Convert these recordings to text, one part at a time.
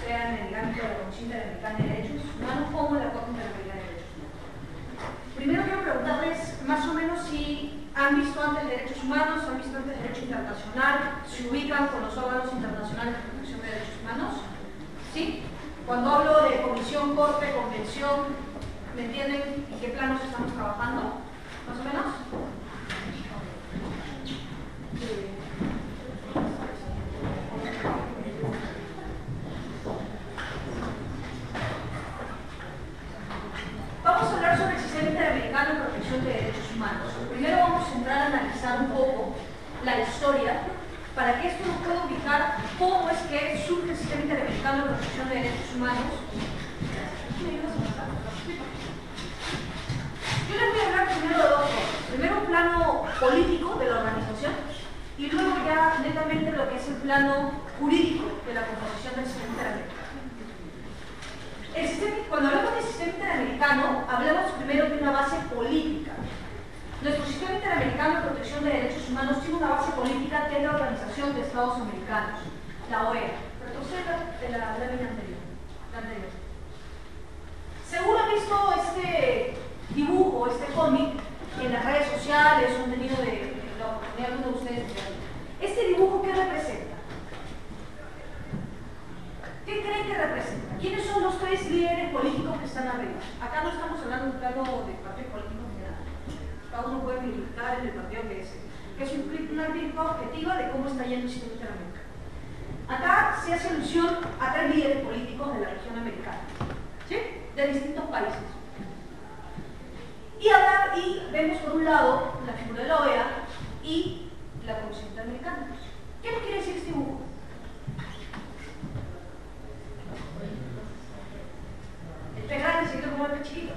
emplean en el ámbito de la Comisión Interamericana de Derechos Humanos como en la Corte Interamericana de Derechos Humanos. Primero quiero preguntarles más o menos si han visto antes derechos humanos, han visto antes derecho internacional, se ubican con los órganos internacionales de protección de derechos humanos. ¿Sí? Cuando hablo de comisión, corte, convención, ¿me entienden en qué planos estamos trabajando? ¿Más o menos? Vamos a hablar sobre el Sistema Interamericano de Protección de Derechos Humanos. Primero vamos a entrar a analizar un poco la historia para que esto nos pueda ubicar cómo es que surge el Sistema Interamericano de Protección de Derechos Humanos. Yo les voy a hablar primero de dos cosas. Primero un plano político de la organización y luego ya netamente lo que es el plano jurídico de la composición del Sistema Interamericano. Cuando hablamos del Sistema Interamericano, hablamos primero de una base política. Nuestro Sistema Interamericano de Protección de Derechos Humanos tiene una base política que es la Organización de Estados Americanos, la OEA. Retroceda de la lámina anterior. Seguro han visto este dibujo, este cómic en las redes sociales o han tenido la oportunidad alguno de ustedes de verlo. Este dibujo, ¿qué representa? ¿Qué creen que representa? ¿Quiénes son los tres líderes políticos que están arriba? Acá no estamos hablando de un plano de partidos políticos ni nada. Cada uno puede militar en el partido que desee, que es una crítica objetiva de cómo está yendo el sistema interamericano. Acá se hace alusión a tres líderes políticos de la región americana, ¿sí? De distintos países. Y vemos por un lado la figura de la OEA y la Comisión Interamericana. ¿Qué nos quiere decir este dibujo? El pez grande sería como el pez chiquito.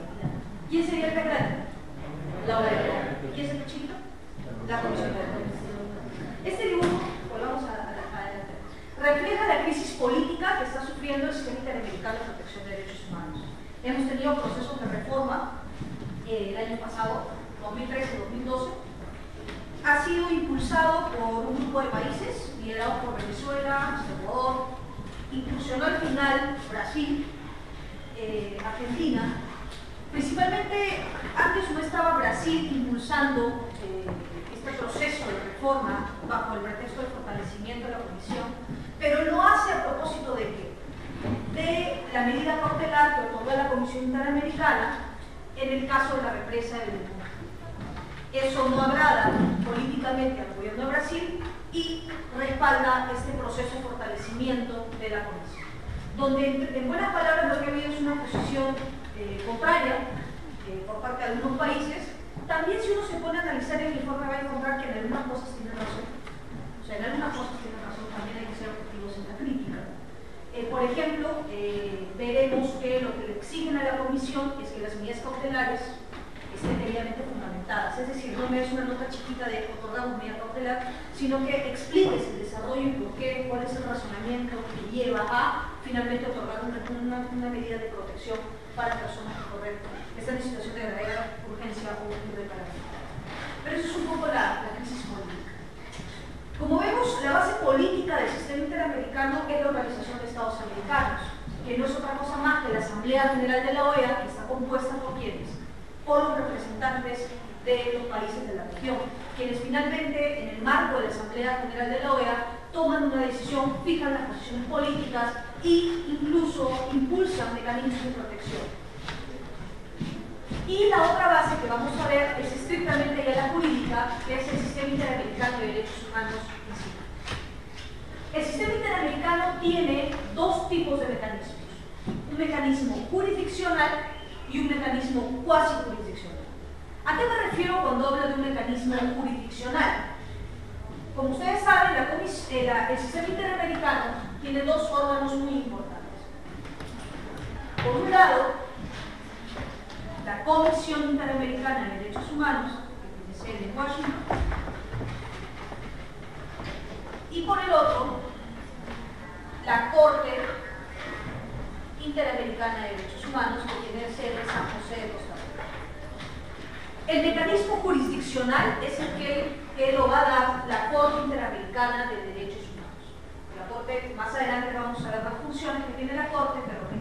¿Quién sería el pez grande? La OEA. ¿Y quién es el pez chiquito? La Comisión Interamericana. Este dibujo, volvamos adelante, refleja la crisis política que está sufriendo el Sistema Interamericano de Protección de Derechos Humanos. Hemos tenido procesos de reforma el año pasado, 2013-2012, ha sido impulsado por un grupo de países, liderado por Venezuela, Ecuador, inclusionó al final Brasil, Argentina. Principalmente, antes no estaba Brasil impulsando este proceso de reforma bajo el pretexto del fortalecimiento de la Comisión, pero lo hace a propósito de qué? De la medida cautelar que otorgó la Comisión Interamericana en el caso de la represa de Belén. Eso no agrada políticamente al gobierno de Brasil y respalda este proceso de fortalecimiento de la Comisión, donde en buenas palabras lo que ha habido es una posición contraria por parte de algunos países. También si uno se pone a analizar el informe va a encontrar que en algunas cosas tiene razón, o sea, en algunas cosas tiene razón, también hay que ser objetivos en la crítica. Por ejemplo, veremos que lo que le exigen a la Comisión es que las medidas cautelares estén debidamente fundamentadas, es decir, no es una nota chiquita de otorgamos medida cautelar, sino que expliques el desarrollo y por qué, cuál es el razonamiento que lleva a finalmente otorgar una medida de protección para personas que están en situación de verdadera urgencia o irreparable. Pero eso es un poco la crisis política. Como vemos, la base política del sistema interamericano es la Organización de Estados Americanos, que no es otra cosa más que la Asamblea General de la OEA, que está compuesta por quienes, por los representantes de los países de la región, quienes finalmente, en el marco de la Asamblea General de la OEA, toman una decisión, fijan las posiciones políticas e incluso impulsan mecanismos de protección. Y la otra base que vamos a ver es estrictamente ya la jurídica, que es el Sistema Interamericano de Derechos Humanos en sí. El Sistema Interamericano tiene dos tipos de mecanismos: un mecanismo jurisdiccional y un mecanismo cuasi jurisdiccional. ¿A qué me refiero cuando hablo de un mecanismo jurisdiccional? Como ustedes saben, el Sistema Interamericano tiene dos órganos muy importantes. Por un lado, la Comisión Interamericana de Derechos Humanos, que tiene sede en Washington, y por el otro, la Corte Interamericana de Derechos Humanos, que tiene sede en San José de Costa Rica. El mecanismo jurisdiccional es el que lo va a dar la Corte Interamericana de Derechos Humanos. La Corte, más adelante vamos a ver las funciones que tiene la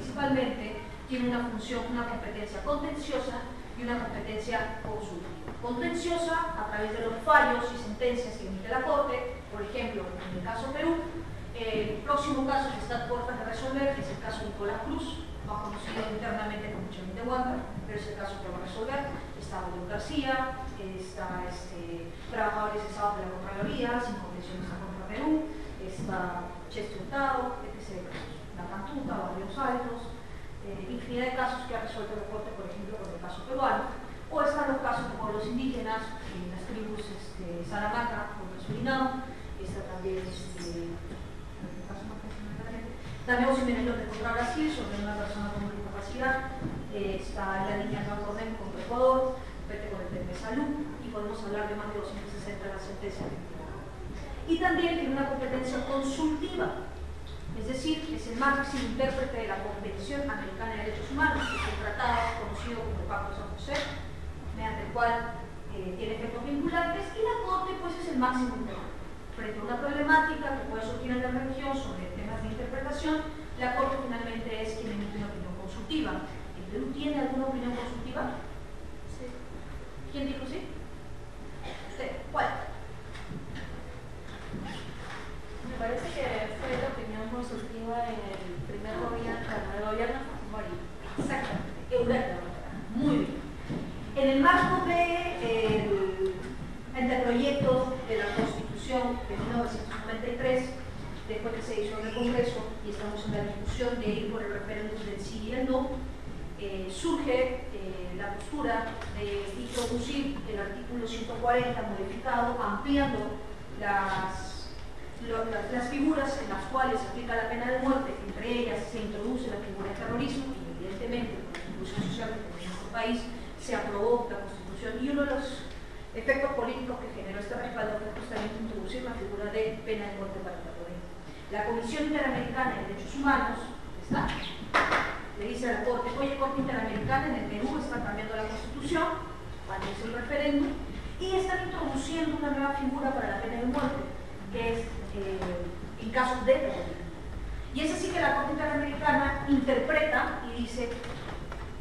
principalmente tiene una función, una competencia contenciosa y una competencia consultiva. Contenciosa a través de los fallos y sentencias que emite la Corte, por ejemplo, en el caso Perú, el próximo caso que está a puertas de resolver es el caso Nicolás Cruz, más conocido internamente como Chomín de Huanca, pero es el caso que va a resolver. Está Bolívar García, está trabajadores cesados de la Contraloría, sin convenciones contra Perú, está Cheste Hurtado, etc. La Cantuta, Barrios Altos, infinidad de casos que ha resuelto la Corte, por ejemplo, con el caso peruano, o están los casos de pueblos indígenas, las tribus Saramaca contra Surinam, está también también Jiménez de contra Brasil sobre una persona con discapacidad, está la línea Campo Orden contra Ecuador, compete con el tema de salud, y podemos hablar de más de 260 de las sentencias. Y también tiene una competencia consultiva, es decir, es el máximo intérprete de la Convención Americana de Derechos Humanos, que es el tratado conocido como el Pacto de San José, mediante el cual tiene efectos vinculantes, y la Corte pues es el máximo intérprete. Frente a una problemática que puede surgir en la región sobre temas de interpretación, la Corte finalmente es quien emite una opinión consultiva. ¿El Perú tiene alguna opinión consultiva? Sí. ¿Quién dijo sí? ¿Usted? ¿Cuál? Me parece que fue la opinión consultiva en el primer gobierno, el gobierno de Fujimori. Exactamente, Eureka. Muy bien. En el marco del anteproyecto de la Constitución de 1993, después que se hizo en el Congreso y estamos en la discusión de ir por el referéndum del sí y el no, surge la postura de introducir el artículo 140 modificado, ampliando las figuras en las cuales se aplica la pena de muerte. Entre ellas se introduce la figura de terrorismo, y evidentemente con la inclusión social que tiene nuestro país se aprobó la Constitución, y uno de los efectos políticos que generó este respaldo fue justamente introducir la figura de pena de muerte para el terrorismo. La Comisión Interamericana de Derechos Humanos, ¿está? Le dice a la Corte, oye, Corte Interamericana, en el Perú están cambiando la Constitución, cuando es el referéndum, y están introduciendo una nueva figura para la pena de muerte, que es en casos de terrorismo. Y es así que la Corte Interamericana interpreta y dice,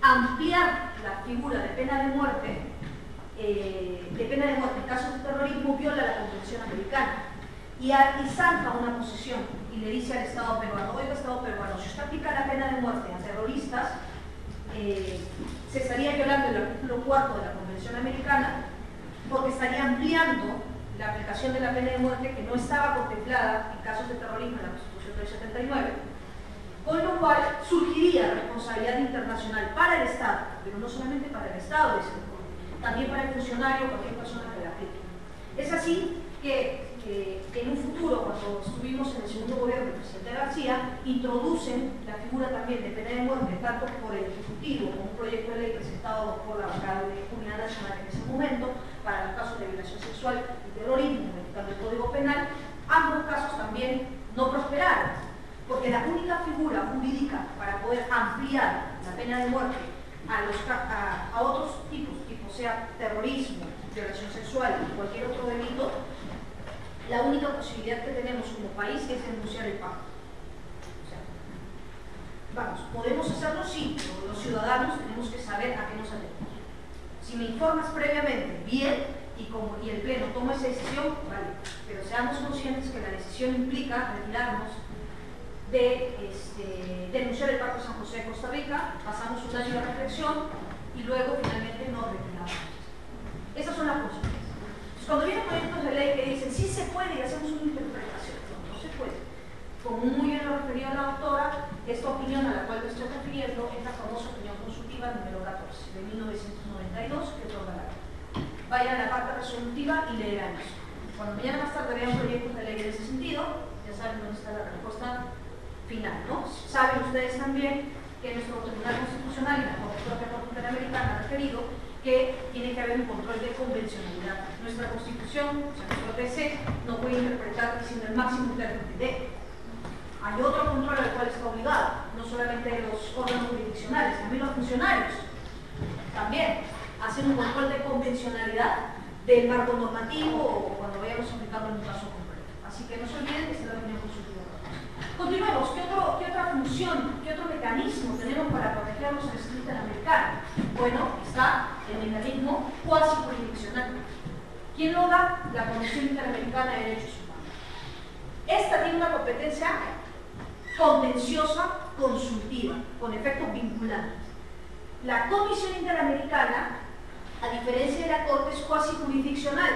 ampliar la figura de pena de muerte en casos de terrorismo viola la Convención Americana, y zanja una posición y le dice al Estado peruano, oiga, Estado peruano, si usted aplica la pena de muerte a terroristas, se estaría violando el artículo 4 de la Convención Americana, porque estaría ampliando la aplicación de la pena de muerte que no estaba contemplada en casos de terrorismo en la Constitución del 79, con lo cual surgiría responsabilidad internacional para el Estado, pero no solamente para el Estado, también para el funcionario o cualquier persona que la aplique. Es así que en un futuro, cuando estuvimos en el segundo gobierno del presidente García, introducen la figura también de pena de muerte, tanto por el Ejecutivo como un proyecto de ley presentado por la bancada de Unidad Nacional en ese momento, para los casos de violación sexual y terrorismo, modificando el Código Penal. Ambos casos también no prosperaron, porque la única figura jurídica para poder ampliar la pena de muerte a otros tipos, sea terrorismo, violación sexual y cualquier otro delito, la única posibilidad que tenemos como país es denunciar el pacto. O sea, vamos, podemos hacerlo sí, pero los ciudadanos tenemos que saber a qué nos atenemos. Si me informas previamente, bien, y el Pleno toma esa decisión, vale, pero seamos conscientes que la decisión implica retirarnos de denunciar el Pacto de San José de Costa Rica, pasamos un año de reflexión y luego finalmente nos retiramos. Esas son las consecuencias. Cuando vienen proyectos de ley que dicen sí se puede y hacemos una interpretación, no se puede. Como muy bien lo referió la doctora, esta opinión a la cual me estoy refiriendo es la famosa opinión consultiva número 14 de 1992 que otorga la ley. Vayan a la parte resolutiva y leerán eso. Cuando mañana más tarde vean proyectos de ley en ese sentido, ya saben dónde está la respuesta final, ¿no? Saben ustedes también que nuestro Tribunal Constitucional y la propia Corte Interamericana ha referido que tiene que haber un control de convencionalidad. Nuestra Constitución, o sea, nuestro TC, no puede interpretar diciendo el máximo intérprete de. Hay otro control al cual está obligado, no solamente los órganos jurisdiccionales, también los funcionarios. También hacen un control de convencionalidad del marco normativo o cuando vayamos aplicando en un caso concreto. Así que no se olviden que esta es la opinión consultiva. Continuemos. ¿Qué otra función, qué otro mecanismo mecanismo tenemos para protegernos en el sistema interamericano? Bueno, está el mecanismo cuasi jurisdiccional. ¿Quién lo da? La Comisión Interamericana de Derechos Humanos. Esta tiene una competencia contenciosa consultiva, con efectos vinculantes. La Comisión Interamericana, a diferencia de la Corte, es cuasi jurisdiccional.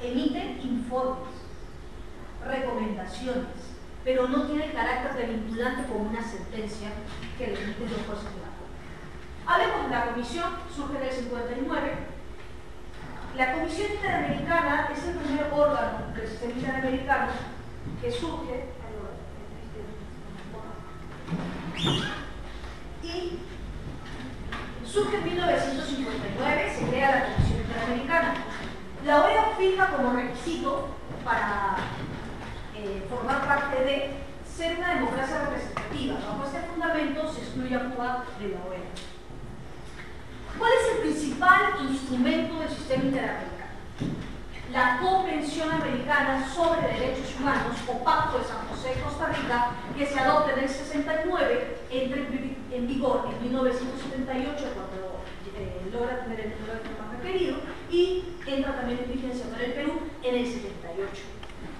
Emite informes, recomendaciones, pero no tiene el carácter de vinculante como una sentencia que le emiten los jueces de la Corte. Hablemos de la Comisión, surge en el 59. La Comisión Interamericana es el primer órgano del sistema interamericano que surge en 1959, se crea la Comisión Interamericana. La OEA fija como requisito para formar parte de ser una democracia representativa. Bajo este fundamento se excluye a Cuba de la OEA. ¿Cuál es el principal instrumento del sistema interamericano? La Convención Americana sobre Derechos Humanos, o Pacto de San José de Costa Rica, que se adopta en el 69, entra en vigor en 1978, cuando logra tener el número de temas requerido, y entra también en vigencia para el Perú en el 78.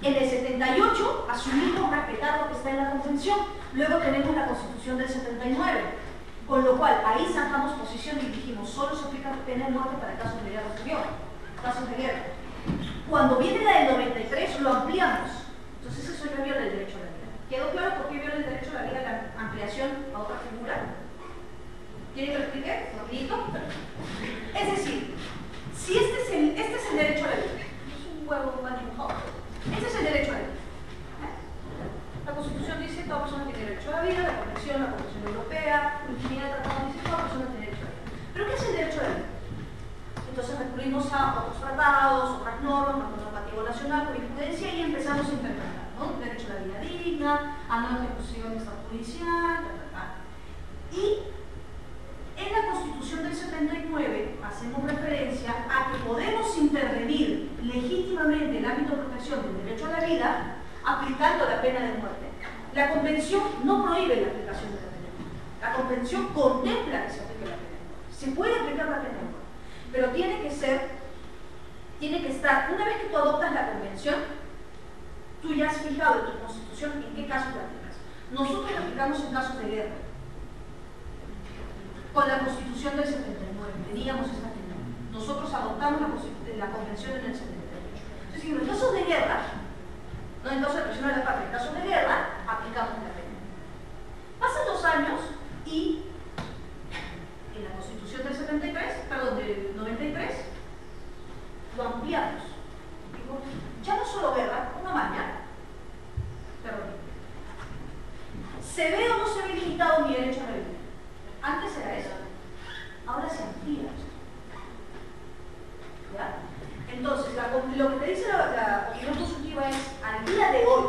En el 78 asumimos respetar lo que está en la Convención, luego tenemos la Constitución del 79, con lo cual ahí sacamos posición y dijimos solo se aplica pena de muerte para casos de guerra exterior, casos de guerra. Cuando viene la del 93 lo ampliamos, entonces eso ya viola el derecho a la vida. ¿Quedó claro por qué viola el derecho a la vida la ampliación a otra figura? ¿Quieren que lo explique? ¿Rapidito? Es decir, si este es el derecho a la vida, es un huevo mal dibujado. Este es el derecho a la vida. La Constitución dice que toda persona tiene derecho a la vida, la Convención Europea, infinidad de tratados dice que toda persona tiene derecho a la vida. ¿Pero qué es el derecho a la vida? Entonces recurrimos a otros tratados, otras normas, marco normativo nacional, jurisprudencia y empezamos a interpretar, ¿no? Derecho a la vida digna, a no ejecución extrajudicial, Y en la Constitución del 79 hacemos referencia a que podemos intervenir legítimamente en el ámbito de protección del derecho a la vida aplicando la pena de muerte. La Convención no prohíbe la aplicación de la pena de muerte. La Convención contempla que se aplique la pena de muerte. Se puede aplicar la pena de muerte, pero tiene que estar, una vez que tú adoptas la Convención, tú ya has fijado en tu Constitución en qué casos la aplicas. Nosotros la aplicamos en casos de guerra. Con la Constitución del 79 teníamos esta pena. Nosotros adoptamos la Convención en el 78. Es decir, en casos de guerra, no en casos de presión a la patria, en casos de guerra, aplicamos la pena. Pasan los años y en la Constitución del 93, lo ampliamos. Digo, ya no solo guerra, una mañana. Perdón. ¿Se ve o no se ve limitado mi derecho a la vida? Antes era eso. Ahora se amplía. ¿Ya? Entonces, lo que te dice la opinión consultiva es, al día de hoy,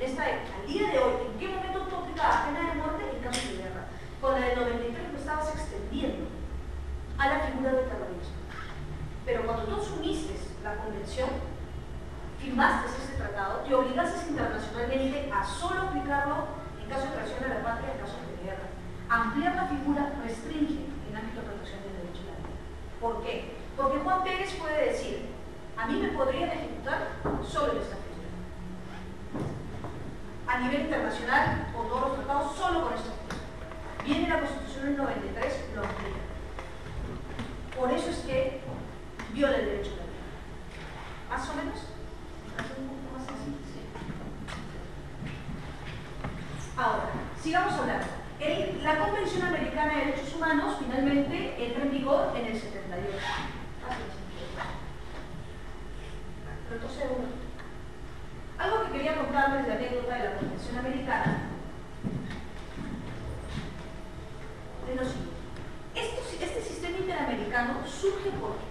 al día de hoy, ¿en qué momento tú aplicabas pena de muerte en caso de guerra? Con la del 93 lo estabas extendiendo a la figura del terrorismo. Pero cuando tú asumiste la Convención, firmaste ese tratado, te obligaste internacionalmente a solo aplicarlo en caso de traición a la patria, en caso de guerra. Ampliar la figura restringe el ámbito de protección del derecho a la vida. ¿Por qué? Porque Juan Pérez puede decir, a mí me podrían ejecutar solo en esta figura. A nivel internacional, con todos los tratados, solo con esta figura. Viene la Constitución del 93, lo amplía. Por eso es que viola el derecho a la vida. ¿Más o menos? ¿Hace un poco más así? Sí. Ahora, sigamos hablando. La Convención Americana de Derechos Humanos finalmente entra en vigor en el 78. Retrocedo. Algo que quería contarles de anécdota de la Convención Americana es lo siguiente. Este sistema interamericano surge porque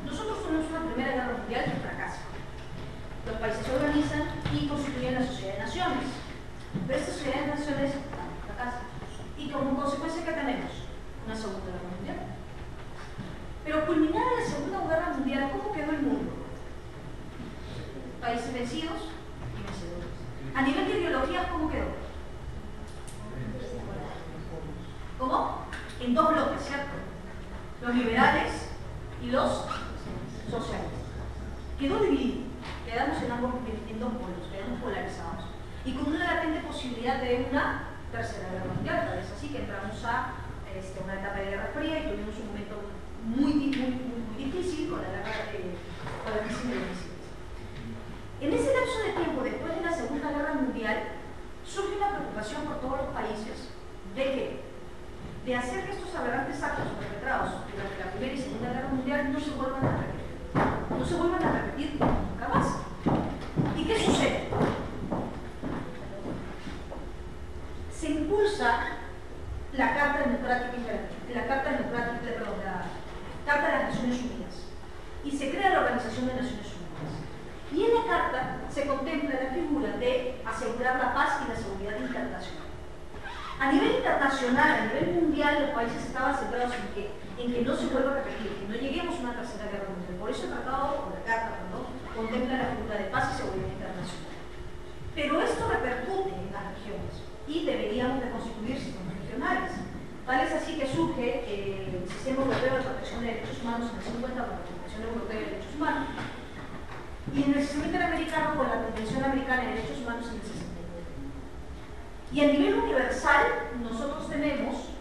nosotros tuvimos una Primera Guerra Mundial que fracasa. Los países se organizan y constituyen la Sociedad de Naciones. Pero esta Sociedad de Naciones fracasa. Y como consecuencia, ¿qué tenemos? Una Segunda Guerra Mundial. Pero culminada la Segunda Guerra Mundial, ¿cómo quedó el mundo? Países vencidos y vencedores. A nivel de ideologías, ¿cómo quedó? en dos bloques, ¿cierto? Los liberales y los socialistas. Quedó dividido, quedamos en dos polos, quedamos polarizados. Y con una latente posibilidad de una tercera guerra mundial, tal vez así que entramos a una etapa de guerra fría y tuvimos un momento muy difícil con la crisis de los misiles. En ese lapso de tiempo, después de la Segunda Guerra Mundial, surge una preocupación por todos los países de que de hacer que estos aberrantes actos perpetrados durante la Primera y Segunda Guerra Mundial no se vuelvan a repetir nunca más. ¿Y qué sucede? Se impulsa la Carta de las Naciones Unidas y se crea la Organización de Naciones Unidas. Y en la Carta se contempla la figura de asegurar la paz y la seguridad internacional. A nivel internacional, a nivel mundial, los países estaban centrados en que no se vuelva a repetir, que no lleguemos a una tercera guerra mundial. Por eso el tratado, o la Carta, contempla la figura de paz y seguridad internacional. Pero esto repercute en las regiones y deberíamos de constituir sistemas regionales. Tal es así que surge el Sistema Europeo de Protección de Derechos Humanos en el 50 con la Convención Europea de Derechos Humanos y en el Sistema Interamericano con la Convención Americana de Derechos Humanos en el 69. Y a nivel universal, nosotros tenemos,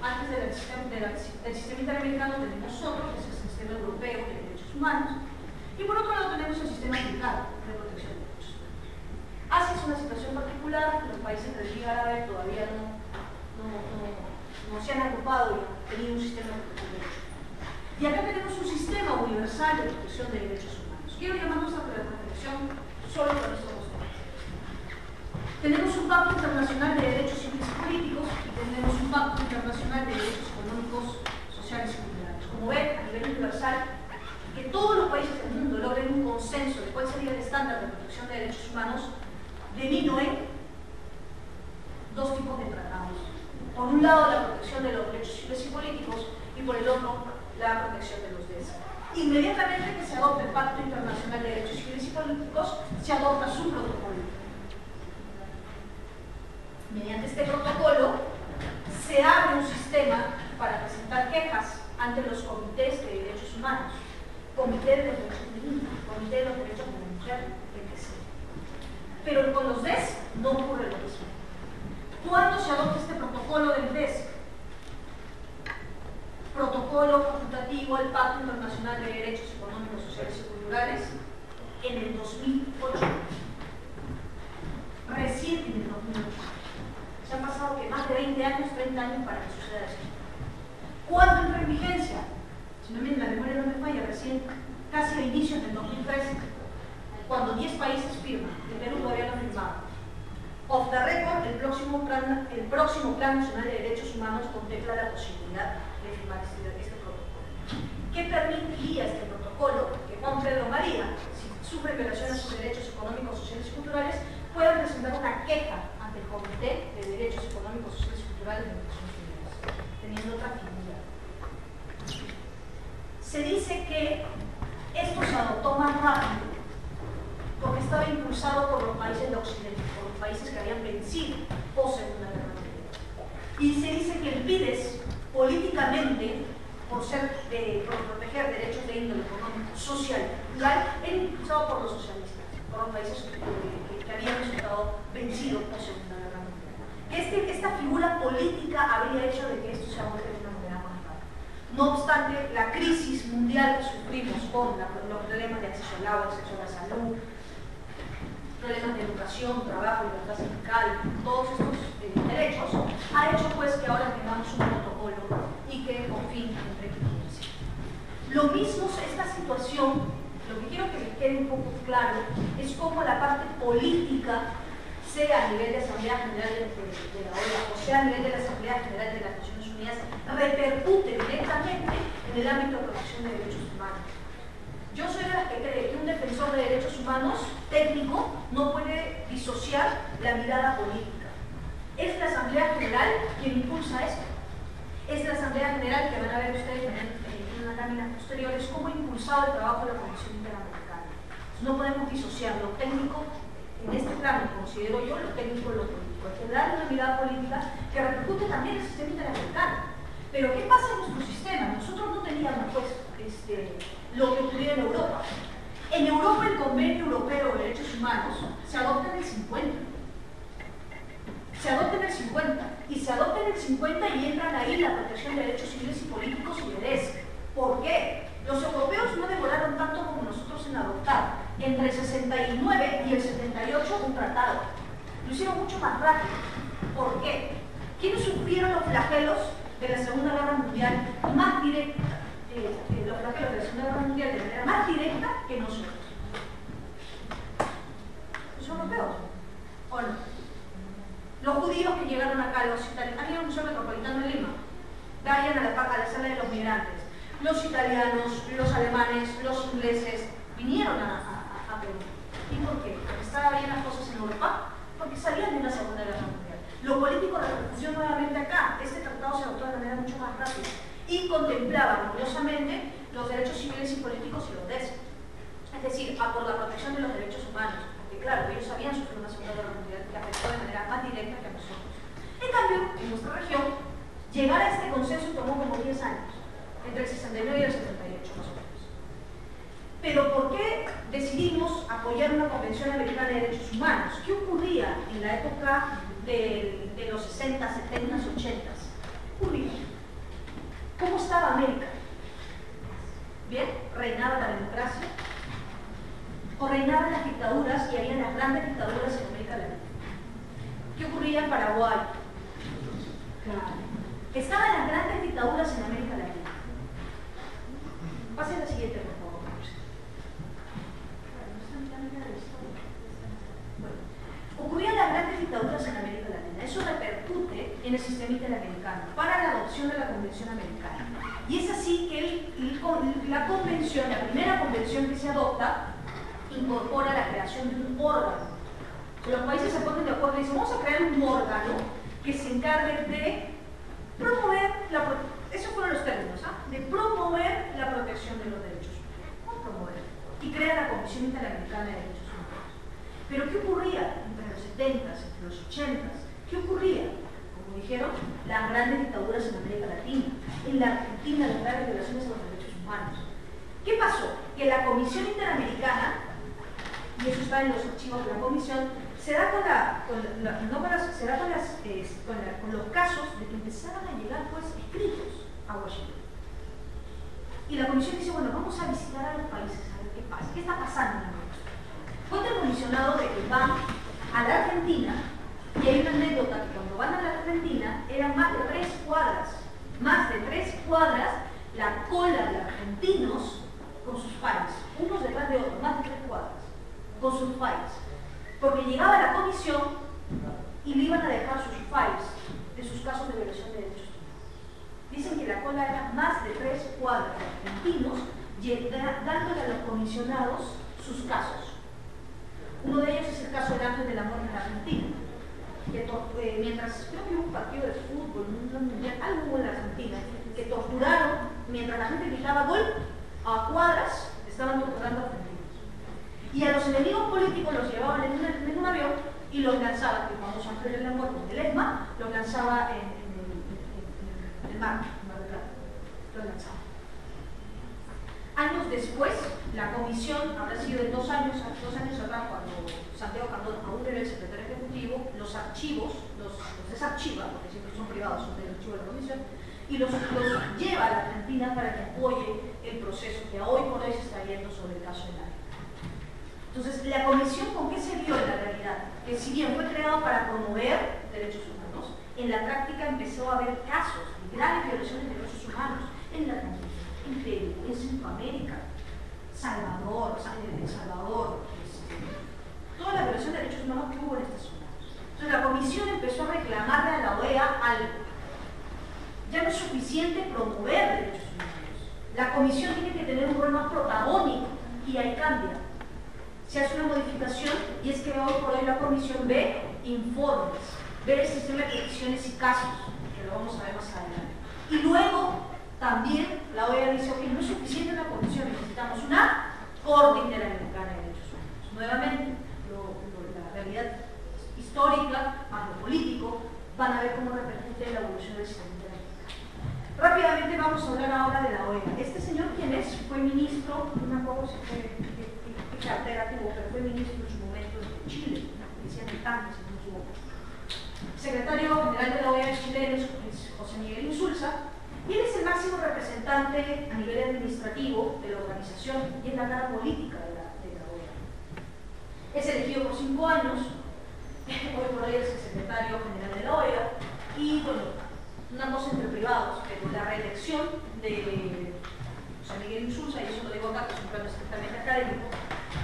antes del Sistema Interamericano tenemos otro, que es el Sistema Europeo de Derechos Humanos, y por otro lado tenemos el Sistema Americano de Protección de Derechos Humanos. Asia es una situación particular, los países de la Liga Árabe todavía no se han agrupado y han tenido un sistema de protección de derechos humanos. Y acá tenemos un sistema universal de protección de derechos humanos. Quiero llamarnos a la reflexión solo con estos dos temas. Tenemos un pacto internacional de derechos civiles y políticos y tenemos un pacto internacional de derechos económicos, sociales y culturales. Como ven, a nivel universal, que todos los países del mundo logren un consenso de cuál sería el estándar de protección de derechos humanos, devino en dos tipos de tratados. Por un lado, la protección de los derechos civiles y políticos, y por el otro, la protección de los derechos. Inmediatamente que se adopta el Pacto Internacional de Derechos Civiles y Políticos, se adopta su protocolo. Mediante este protocolo, se abre un sistema para presentar quejas ante los comités de derechos humanos, comité de los derechos del niño, comité de los derechos de la mujer, etc. Pero con los DES no ocurre lo mismo. ¿Cuándo se adopta este protocolo del DES? Protocolo facultativo al Pacto Internacional de Derechos Económicos, Sociales y Culturales en el 2008. Recién en el 2008. Se han pasado que más de 20 años, 30 años para que suceda esto. ¿Cuándo entra en vigencia? Si no la memoria no me falla, recién, casi a inicios del 2013, cuando 10 países firman, el Perú todavía no ha firmado. Off the record, el próximo Plan Nacional de Derechos Humanos contempla la posibilidad de firmar este protocolo. ¿Qué permitiría este protocolo? Que Juan Pedro María, si sufre violaciones a sus derechos económicos, sociales y culturales, pueda presentar una queja ante el Comité de Derechos Económicos, Sociales y Culturales de Naciones Unidas, teniendo otra figura. Se dice que esto se adoptó más rápido porque estaba impulsado por los países de Occidente, por los países que habían vencido post Segunda Guerra Mundial. Y se dice que el PIDES, políticamente, por proteger derechos de índole económico, social y cultural, era impulsado por los socialistas, por los países que habían resultado vencidos post Segunda Guerra Mundial. Que esta figura política habría hecho de que esto se aborde de una manera más rápida. No obstante, la crisis mundial que sufrimos con los problemas de acceso al agua, acceso a la salud, problemas de educación, trabajo, libertad sindical, todos estos derechos, ha hecho pues que ahora tengamos un protocolo y que por fin entre en vigencia. Lo mismo, esta situación, lo que quiero que me quede un poco claro, es cómo la parte política, sea a nivel de Asamblea General de la OEA o sea a nivel de la Asamblea General de las Naciones Unidas, repercute directamente en el ámbito de protección de derechos humanos. Yo soy de las que cree que un defensor de derechos humanos técnico no puede disociar la mirada política. Es la Asamblea General quien impulsa esto. Es la Asamblea General que van a ver ustedes en las láminas posteriores cómo ha impulsado el trabajo de la Comisión Interamericana. No podemos disociar lo técnico en este plano, considero yo, lo técnico y lo político. En general una mirada política que repercute también en el sistema interamericano. Pero ¿qué pasa en nuestro sistema? Nosotros no teníamos pues, lo que ocurría en Europa. En Europa el Convenio Europeo de Derechos Humanos se adopta en el 50. Se adopta en el 50. Y se adopta en el 50 y entran ahí la protección de derechos civiles y políticos y de DESC. ¿Por qué? Los europeos no demoraron tanto como nosotros en adoptar. Entre el 69 y el 78 un tratado. Lo hicieron mucho más rápido. ¿Por qué? ¿Quiénes sufrieron los flagelos de la Segunda Guerra Mundial más directa? Los flagelos de la Segunda Guerra Mundial de manera más directa que nosotros. ¿Los europeos? ¿O no? Los judíos que llegaron acá, los italianos, había un museo metropolitano en Lima, vayan a la sala de los migrantes. Los italianos, los alemanes, los ingleses vinieron a Perú. ¿Y por qué? ¿Porque estaban bien las cosas en Europa? Porque salían de una Segunda Guerra Mundial. Lo político repercutió nuevamente acá. Este tratado se adoptó de manera mucho más rápida y contemplaba curiosamente los derechos civiles y políticos y los DESC. Es decir, por la protección de los derechos humanos. Porque claro, ellos habían sufrido una Segunda Guerra Mundial que afectó de manera más directa que a nosotros. En cambio, en nuestra región, llegar a este consenso tomó como 10 años, entre el 69 y el 78 más o menos. Pero ¿por qué decidimos apoyar una Convención Americana de Derechos Humanos? ¿Qué ocurría en la época de los 60, 70, 80? ¿Qué ocurría? ¿Cómo estaba América? ¿Bien? ¿Reinaba la democracia? ¿O reinaban las dictaduras y había las grandes dictaduras en América Latina? ¿Qué ocurría en Paraguay? Claro. Estaban las grandes dictaduras en América Latina. Pase a la siguiente, por favor. Bueno, ocurrían las grandes dictaduras en América Latina. Eso repercute en el sistema interamericano para la adopción de la Convención Americana. Y es así que la convención, la primera convención que se adopta, incorpora la creación de un órgano. Los países se ponen de acuerdo y dicen, vamos a crear un órgano que se encargue de promover esos fueron los términos, de promover la protección de los derechos humanos. ¿Cómo promover? Y crea la Comisión Interamericana de Derechos Humanos. Pero ¿qué ocurría entre los 70s, entre los 80s? ¿Qué ocurría? Como dijeron, las grandes dictaduras en América Latina, en la Argentina, las graves violaciones a los derechos humanos. ¿Qué pasó? Que la Comisión Interamericana, y eso está en los archivos de la Comisión, se da con los casos de que empezaban a llegar pues escritos a Washington. Y la Comisión dice, bueno, vamos a visitar a los países, a ver qué pasa, qué está pasando en el mundo. Fue el comisionado de que van a la Argentina, y hay una anécdota que cuando van a la Argentina eran más de 3 cuadras, la cola de argentinos con sus files, unos detrás de otros, más de 3 cuadras, con sus files. Porque llegaba la comisión y le iban a dejar sus files de sus casos de violación de derechos humanos. Dicen que la cola era más de 3 cuadras de argentinos dándole a los comisionados sus casos. Uno de ellos es el caso del Ángel del Amor en la Argentina, que mientras, creo que hubo un partido de fútbol, algo hubo en la Argentina, que torturaron, mientras la gente gritaba gol, a cuadras estaban torturando a argentinos. Y a los enemigos políticos los llevaban en un avión y los lanzaban, el famoso Ángel del Amor con el ESMA, los lanzaba en el mar, en Mar del Plata, los lanzaba. Años después, la comisión, habrá sido de 2 años atrás, cuando Santiago Cardón aún era el secretario ejecutivo, los archivos, los desarchiva, porque siempre son privados, son del archivo de la comisión, y los lleva a la Argentina para que apoye el proceso que hoy por hoy se está viendo sobre el caso de la. Entonces, la comisión, ¿con qué se vio en la realidad? Que si bien fue creado para promover derechos humanos, en la práctica empezó a haber casos de graves violaciones de derechos humanos en la Argentina, en Perú, en Centroamérica, Salvador, toda la violación de derechos humanos que hubo en esta zona. Entonces, la comisión empezó a reclamarle a la OEA algo. Ya no es suficiente promover derechos humanos. La comisión tiene que tener un rol más protagónico y ahí cambia. Se hace una modificación y es que hoy por hoy la comisión ve informes, ve el sistema de peticiones y casos, que lo vamos a ver más adelante. Y luego también la OEA dice, ok, no es suficiente una comisión, necesitamos una Corte Interamericana de Derechos Humanos. Nuevamente, la realidad histórica más lo político van a ver cómo repercute la evolución del sistema interamericano. Rápidamente vamos a hablar ahora de la OEA. Este señor, ¿quién es? Fue ministro, no me acuerdo si fue qué cartera tuvo, pero fue ministro en su momento de Chile, decían el tanque, si no me equivoco. Secretario general de la OEA chileno es José Miguel Insulza, y él es el máximo representante a nivel administrativo de la organización y es la cara política de la OEA. Es elegido por 5 años, hoy por hoy es el secretario general de la OEA, y bueno, una cosa entre privados, pero la reelección de José Miguel Insulza, y eso lo digo acá, que es un plano estrictamente académico,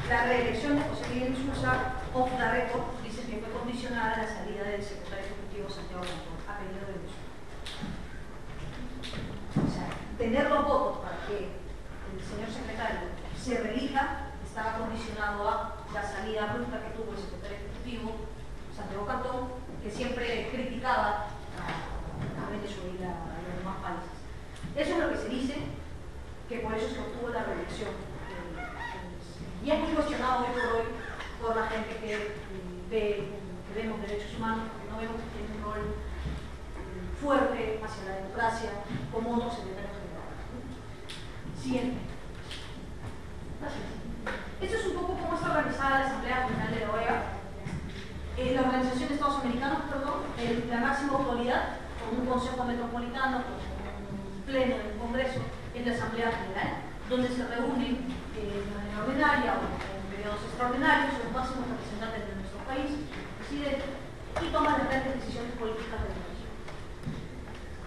la reelección de José Miguel Insulza, off the record, dice que fue condicionada a la salida del secretario ejecutivo Santiago Cantón, a pedido de Venezuela. O sea, tener los votos para que el señor secretario se reelija estaba condicionado a la salida abrupta que tuvo el secretario ejecutivo Santiago Cantón, que siempre criticaba a Venezuela y a los demás países. Eso es lo que se dice, que por eso es que obtuvo la reelección. Y es muy cuestionado hoy por hoy por la gente que vemos derechos humanos, porque no vemos que tiene un rol fuerte hacia la democracia como otro secretario general. Siguiente. Esto es un poco cómo está organizada la Asamblea General de la OEA. La Organización de Estados Americanos, la máxima autoridad, con un consejo metropolitano, con un pleno del Congreso, es la Asamblea General, donde se reúnen de manera ordinaria o en periodos extraordinarios los máximos representantes de nuestro país, el presidente, y toman las grandes decisiones políticas del país.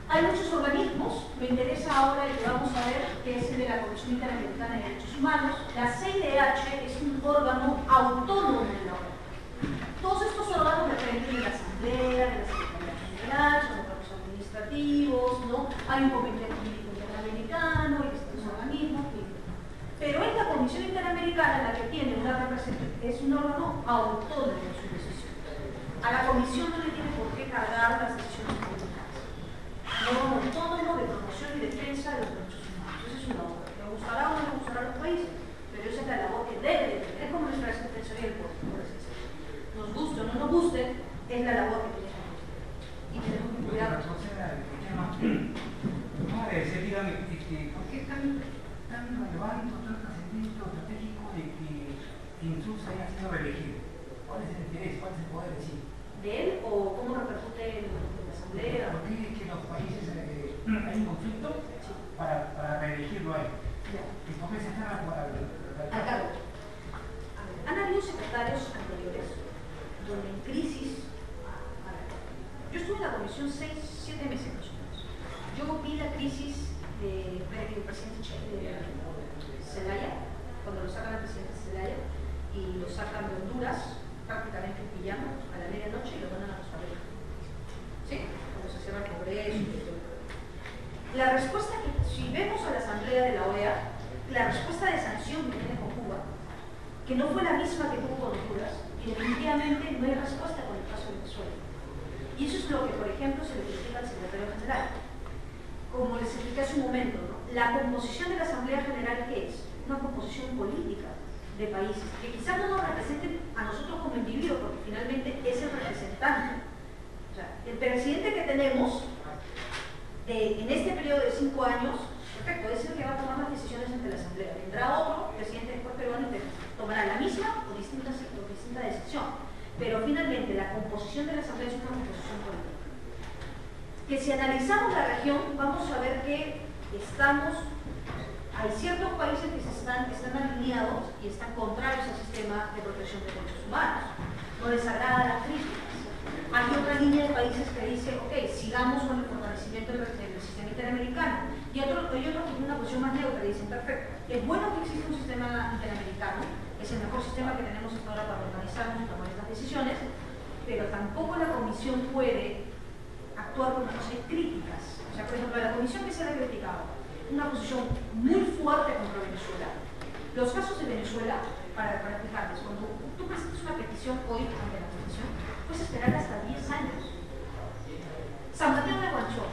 Hay muchos organismos, me interesa ahora el que vamos a ver, que es el de la Comisión Interamericana de Derechos Humanos. La CIDH es un órgano autónomo de la OEA. Todos estos órganos dependen de la Asamblea, de la Secretaría General, son órganos administrativos, ¿no? Hay un comité político interamericano y estos organismos, pero es la Comisión Interamericana la que tiene una representación, es un órgano autónomo en su decisión. A la Comisión no le tiene por qué cargar las decisiones políticas. No autónomo de promoción y defensa de los derechos humanos. Esa es una obra. Le gustará o no le gustará a los países, pero esa es la labor que debe de tener. Es como nuestra defensoría del pueblo, por así decirlo. Nos guste o no nos guste, es la labor que tenemos que hacer. Y tenemos que cuidar. ¿Cómo le decía, dígame, por qué es tan relevante o tan trascendente o estratégico de que Insulza haya sido reelegido? ¿Cuál es el interés? ¿Cuál es el poder en sí? ¿De él o cómo repercute en la Asamblea? ¿Por qué es que los países hay un conflicto para reelegirlo a él? ¿Y por qué se están a cargo? Han habido secretarios anteriores donde en crisis. Yo estuve en la comisión 6-7 meses más o menos. Yo vi la crisis del presidente Zelaya, cuando lo sacan al presidente Zelaya y lo sacan de Honduras prácticamente en pijama a la medianoche y lo mandan a Costa Rica. ¿Sí? Cuando se cierra el Congreso y todo. La respuesta que, si vemos a la Asamblea de la OEA, la respuesta de sanción que tiene con Cuba, que no fue la misma que tuvo con Honduras, y definitivamente no hay respuesta con el caso de Venezuela. Y eso es lo que, por ejemplo, se le critica al secretario general. Como les expliqué hace un momento, ¿no? La composición de la Asamblea General, ¿qué es? Una composición política de países, que quizás no nos representen a nosotros como individuos, porque finalmente es el representante. O sea, el presidente que tenemos en este periodo de 5 años, perfecto, es el que va a tomar las decisiones ante la Asamblea. Vendrá otro presidente después peruano y tomará la misma o distinta decisión. Pero finalmente la composición de la Asamblea es una composición política. Que si analizamos la región, vamos a ver que hay ciertos países que están alineados y están contrarios al sistema de protección de derechos humanos. No les agrada las críticas. Hay otra línea de países que dice, ok, sigamos con el fortalecimiento del sistema interamericano. Y otros que tienen una posición más neutra y dicen, perfecto, es bueno que exista un sistema interamericano, es el mejor sistema que tenemos hasta ahora para organizarnos y tomar estas decisiones, pero tampoco la Comisión puede actuar con cosas críticas. O sea, por ejemplo, la Comisión que se le ha criticado, una posición muy fuerte contra Venezuela. Los casos de Venezuela, para explicarles, cuando tú presentas una petición hoy ante la Comisión, puedes esperar hasta 10 años. San Mateo de Guanchor,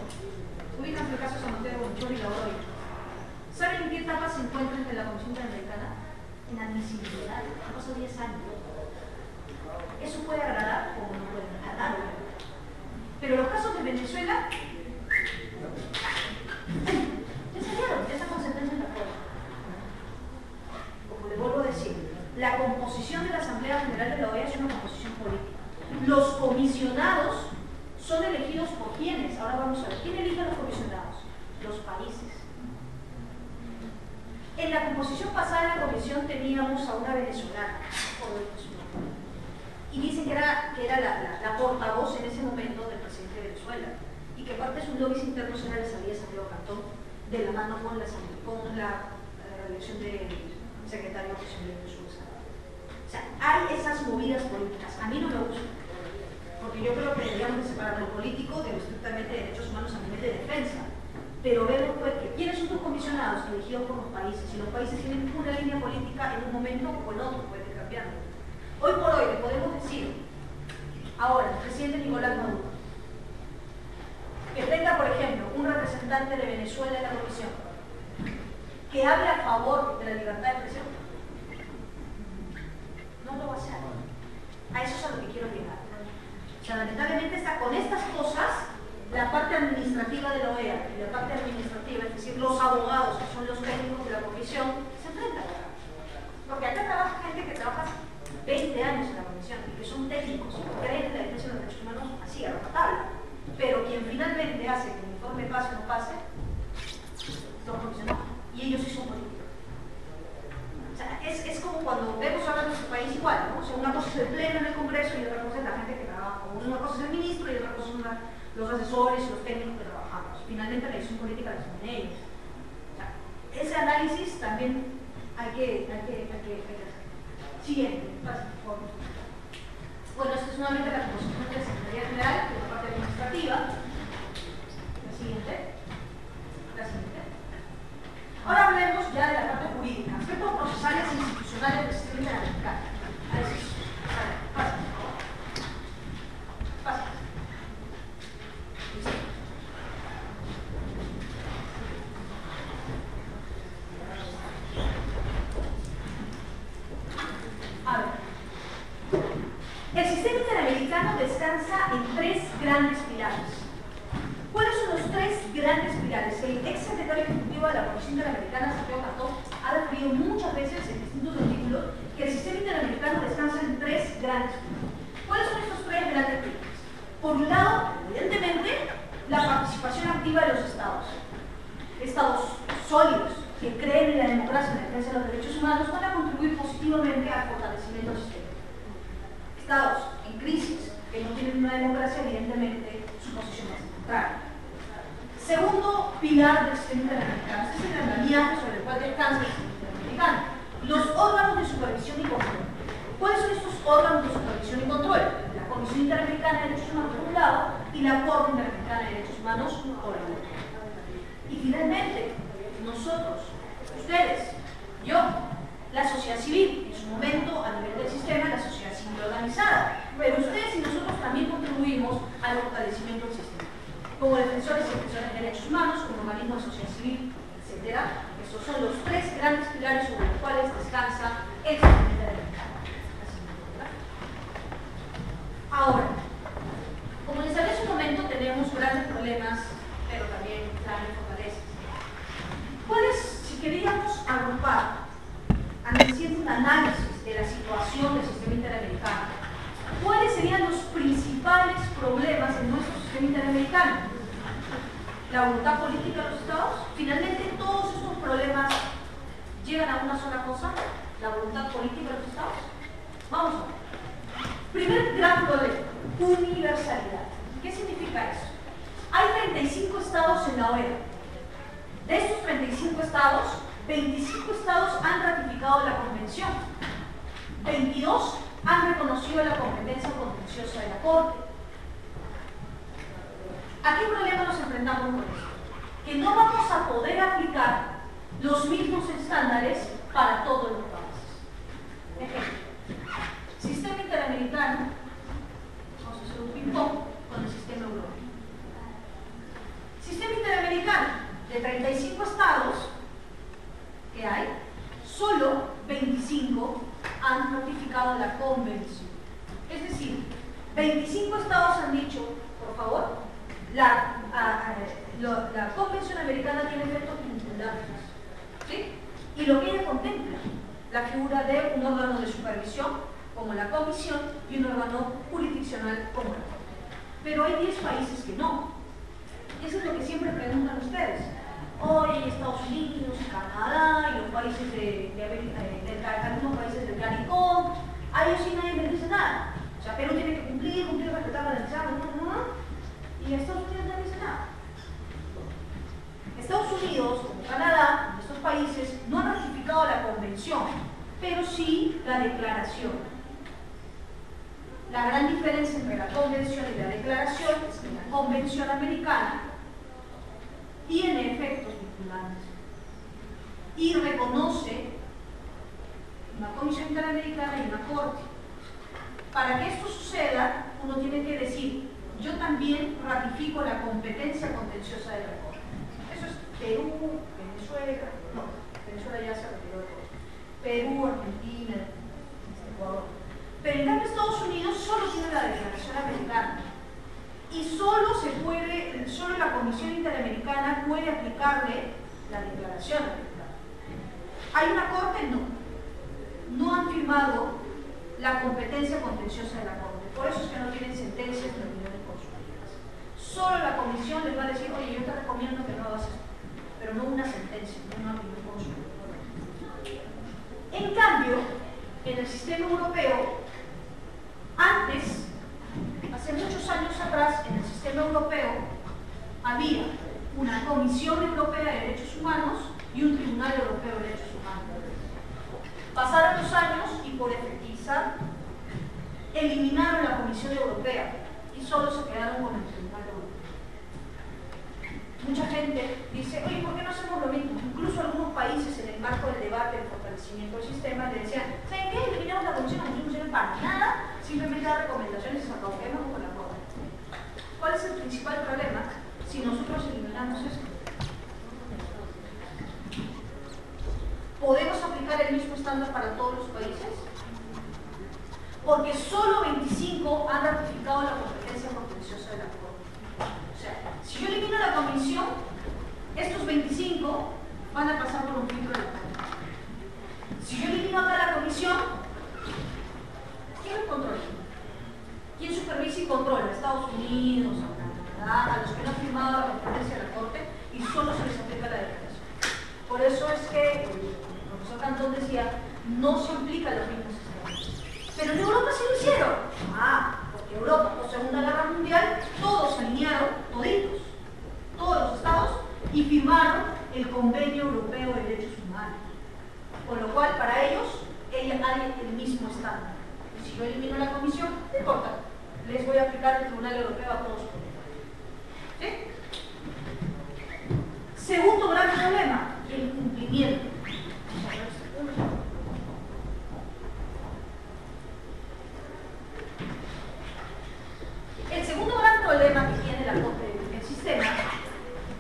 ubican el caso de San Mateo de Guanchor y la Oroya. ¿Saben en qué etapa se encuentra entre la Comisión Interamericana? En admisibilidad, han pasado 10 años. Eso puede agradar como no puede agradar. Pero los casos de Venezuela, vamos a ver, ¿quién elige a los comisionados? Los países. En la composición pasada de la comisión teníamos a una venezolana, y dicen que era la portavoz en ese momento del presidente de Venezuela, y que parte de sus lobbies internos era la salida de Santiago Cantón, de la mano con la elección del secretario de Venezuela. O sea, hay esas movidas políticas. A mí no me gusta, porque yo creo que deberíamos separar lo político de lo estrictamente de derechos humanos a nivel de defensa. Pero vemos pues que quiénes son tus comisionados elegidos por los países, y los países tienen una línea política en un momento o en otro, puede ir cambiando. Hoy por hoy le podemos decir, ahora, el presidente Nicolás Maduro, que tenga, por ejemplo, un representante de Venezuela en la comisión, que hable a favor de la libertad de expresión. No lo va a hacer. A eso es a lo que quiero llegar. O sea, lamentablemente está con estas cosas, la parte administrativa de la OEA y la parte administrativa, es decir, los abogados, que son los técnicos de la comisión, se enfrentan acá. Porque acá trabaja gente que trabaja 20 años en la comisión y que son técnicos, que creen en la defensa de los derechos humanos así, a rajatabla. Pero quien finalmente hace que el informe pase o no pase, son comisionados. Y ellos sí son políticos. O sea, es como cuando vemos ahora en nuestro país igual, ¿no? O sea, una cosa es el pleno en el Congreso y otra cosa es la gente que trabaja. Una cosa es el ministro y otra cosa son los asesores y los técnicos que trabajamos. Finalmente la decisión política la hacen ellos. O sea, ese análisis también hay que hacer. Siguiente, pasa, por favor. Bueno, esto es nuevamente la composición de la Secretaría General, que es la parte administrativa. La siguiente. La siguiente. Ahora hablemos ya de la parte jurídica, aspectos procesales e institucionales del sistema interamericano. A ver, pasa, por favor. Pasa. A ver. El sistema interamericano descansa en tres grandes pilares. ¿Cuáles son los tres grandes pilares? El ex secretario ejecutivo de la Comisión Interamericana, Santiago Cantón, ha referido muchas veces en distintos artículos que el sistema interamericano descansa en tres grandes pilares. ¿Cuáles son estos tres grandes pilares? Por un lado, evidentemente, la participación activa de los estados. Estados sólidos que creen en la democracia y en la defensa de los derechos humanos van a contribuir positivamente al fortalecimiento del sistema. Estados en crisis, que no tienen una democracia, evidentemente su posición es contraria. Segundo pilar del sistema interamericano, este es el andamiaje sobre el cual descansa el sistema interamericano. Los órganos de supervisión y control. ¿Cuáles son estos órganos de supervisión y control? La Comisión Interamericana de Derechos Humanos por un lado y la Corte Interamericana de Derechos Humanos por el otro. Y finalmente, nosotros, ustedes, yo, la sociedad civil, en su momento a nivel del sistema, la sociedad civil organizada, pero ustedes y nosotros también contribuimos al fortalecimiento del sistema, como defensores y defensoras de derechos humanos, como organismos de sociedad civil, etc. Estos son los tres grandes pilares sobre los cuales descansa el sistema interamericano. Ahora, como les hablé hace un momento, tenemos grandes problemas, pero también grandes fortalezas. ¿Cuáles, si queríamos agrupar, haciendo un análisis de la situación del sistema interamericano, cuáles serían los principales problemas en nuestro sistema interamericano? La voluntad política de los estados. Finalmente, todos estos problemas llegan a una sola cosa: la voluntad política de los estados. Vamos a ver. Primer gran problema: universalidad. ¿Qué significa eso? Hay 35 estados en la OEA. De estos 35 estados, 25 estados han ratificado la convención, 22 han reconocido la competencia contenciosa de la Corte. ¿A qué problema nos enfrentamos con esto? Que no vamos a poder aplicar los mismos estándares para todos los países. Ejemplo, sistema interamericano, vamos a hacer un ping-pong con el sistema europeo. Sistema interamericano, de 35 estados que hay, solo 25 han ratificado la convención. Es decir, 25 estados han dicho, por favor, la convención americana tiene efectos vinculados, ¿sí? Y lo que ella contempla, la figura de un órgano de supervisión como la comisión y un órgano jurisdiccional como la Corte. Pero hay 10 países que no. pero sí la declaración. La gran diferencia entre la convención y la declaración es que la convención americana tiene efectos vinculantes y reconoce una comisión interamericana y una corte. Para que esto suceda, uno tiene que decir: yo también ratifico la competencia contenciosa de la corte. Eso es Perú, Venezuela, no, Venezuela ya se retiró de todo. Perú, Argentina, Ecuador. Pero en cambio Estados Unidos solo tiene la declaración americana. Y solo la Comisión Interamericana puede aplicarle la declaración americana. ¿Hay una corte? No. No han firmado la competencia contenciosa de la corte. Por eso es que no tienen sentencias ni opiniones consultivas. Solo la comisión les va a decir: oye, yo te recomiendo que no hagas esto, pero no una sentencia, no una opinión consultiva. En cambio, en el sistema europeo, antes, hace muchos años atrás, en el sistema europeo había una Comisión Europea de Derechos Humanos y un Tribunal Europeo de Derechos Humanos. Pasaron los años y, por efectivizar, eliminaron la Comisión Europea y solo se quedaron con el Tribunal Europeo. Mucha gente dice: oye, ¿por qué no hacemos lo mismo? Incluso algunos países, en el marco del debate del fortalecimiento del sistema, le decían: ¿saben qué? Eliminamos la Comisión no sirve para nada, simplemente da recomendaciones y se acabó con la corte. ¿Cuál es el principal problema si nosotros eliminamos esto? ¿Podemos aplicar el mismo estándar para todos los países? Porque solo 25 han ratificado la competencia contenciosa de la corte. O sea, si yo elimino la comisión, estos 25 van a pasar por un filtro de la corte. Si yo elimino acá la comisión, ¿quién lo controla? ¿Quién supervisa y controla? Estados Unidos, a Canadá, a los que no han firmado la competencia de la corte, y solo se les aplica la declaración. Por eso es que el profesor Cantón decía: no se aplican los mismos sistemas. Pero en Europa sí lo hicieron. Porque Europa, por Segunda Guerra Mundial, todos se alinearon, toditos, todos los estados, y firmaron el Convenio Europeo de Derechos Humanos. Con lo cual, para ellos, hay el mismo estándar. Y si yo elimino la comisión, no importa, les voy a aplicar el Tribunal Europeo a todos. ¿Sí? Segundo gran problema, el cumplimiento. El segundo gran problema que tiene el sistema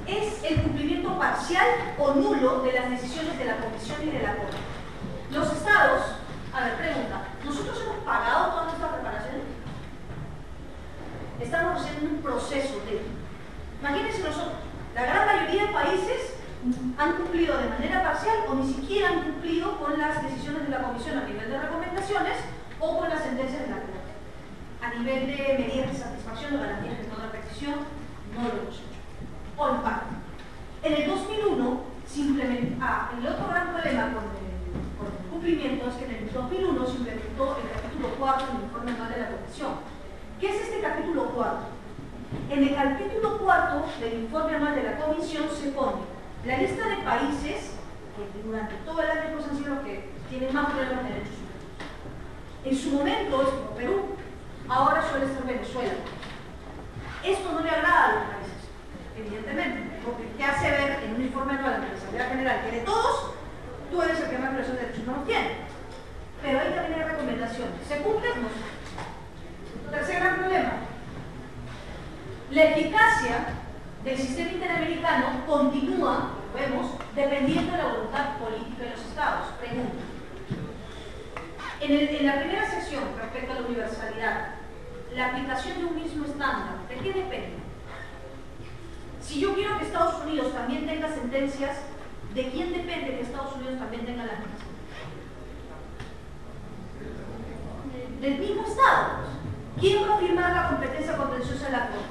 es el cumplimiento parcial o nulo de las decisiones de la Comisión y de la Corte. Los estados, pregunta, ¿nosotros hemos pagado toda nuestra preparación? Estamos haciendo un proceso de... Imagínense nosotros, la gran mayoría de países han cumplido de manera parcial o ni siquiera han cumplido con las decisiones de la Comisión a nivel de recomendaciones o con las sentencias de la Corte. A nivel de medidas de satisfacción o garantías de no repetición, no lo hemos hecho. O en parte. En el 2001, simplemente, el otro gran problema con el cumplimiento es que en el 2001 se implementó el capítulo 4 del informe anual de la Comisión. ¿Qué es este capítulo 4? En el capítulo 4 del informe anual de la Comisión se pone la lista de países que durante todo el año han sido los que tienen más problemas de derechos humanos. En su momento es como Perú, ahora suele ser Venezuela. Esto no le agrada a los países, evidentemente, porque te hace ver en un informe anual de la Asamblea General que de todos, tú eres el que más violación de derechos humanos tiene. Pero ahí también hay recomendaciones. ¿Se cumplen? No se cumplen. Tercer gran problema. La eficacia del sistema interamericano continúa, como vemos, dependiendo de la voluntad política de los estados. Pregunta. En la primera sección, respecto a la universalidad, la aplicación de un mismo estándar, ¿de qué depende? Si yo quiero que Estados Unidos también tenga sentencias, ¿de quién depende que Estados Unidos también tenga las mismas? Del mismo Estado. ¿Quién va a firmar la competencia contenciosa de la Corte?